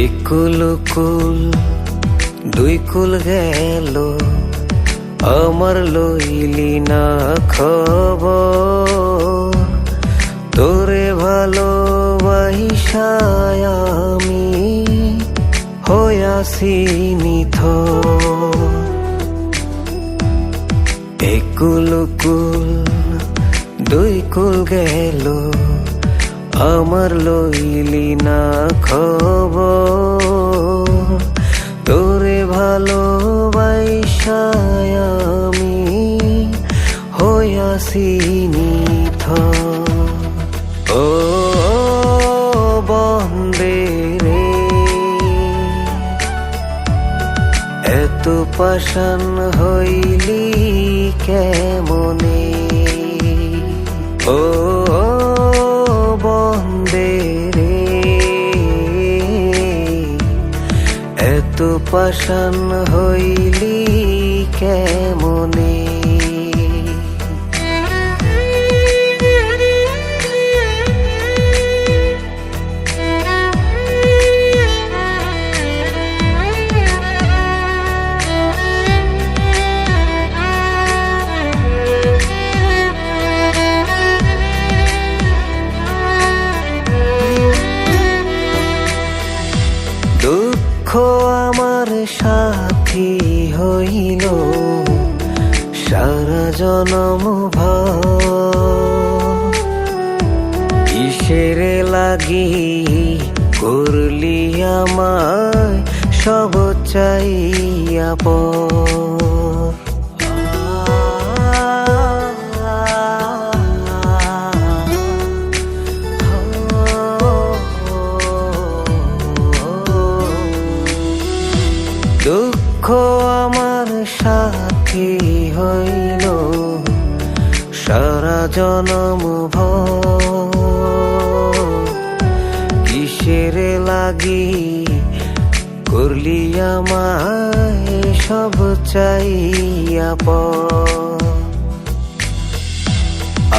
একুল কুল দুই কুল গেল, আমার লইলি না খবর। তোরে ভালোবাসায় আমি হইয়াছি নিথর। একুল কুল দুই কুল গেল, আমার লইলি না খবর। তোরে ভালোবাসায় আমি হইয়াছি নিথর। ও বন্দে রে, এত পাষাণ হইলি কেমনে? ও বন্দে রে, এত পাষাণ হইলি কেমনে? দুঃখ আমার সাথী হইল সারা জনম ভর। কিসের লাগি করলি আমায় সব চাইয়া পর? দুঃখ আমার সাথী হইল সারা জনম ভর। কিসের লাগি করলি আমায় সব চাইয়া পর?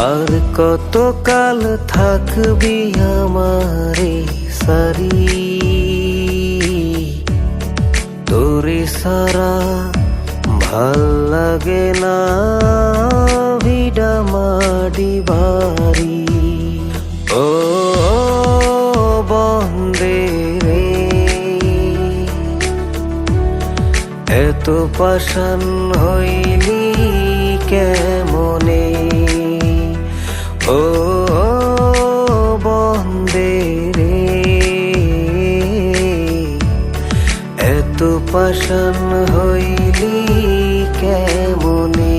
আর কতকাল থাকবি আমারে সারি? তোরে সারা ভাল লাগে না ভিডা মাডি বাড়ি। ও বন্দে রে, এত পাষাণ হইলি কেমনে? ও বন্দে রে, এত পাষাণ হইলি কেমনে?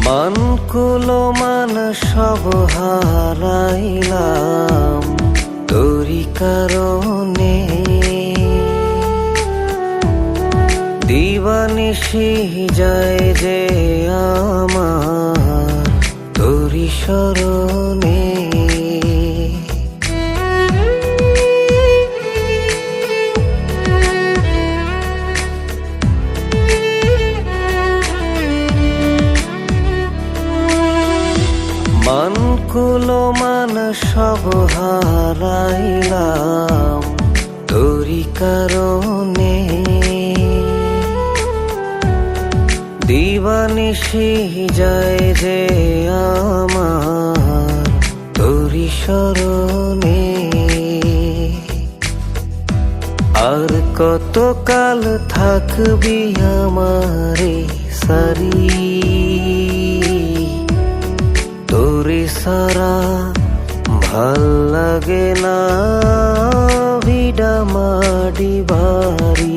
মান কুলো মান সব হারাইলাম তোরি কারণে। দিবানিশি যায় যে আমার তোরি শরণে। মান কুলো মান সব হারাইলাম তোরি কারণে। দিবানিশি যায় যে আমার তোরি শরণে। আর কতকাল থাকবি আমারে সারি? তোরে সারা ভাল লাগে না ভিডা মাডি বাড়ি।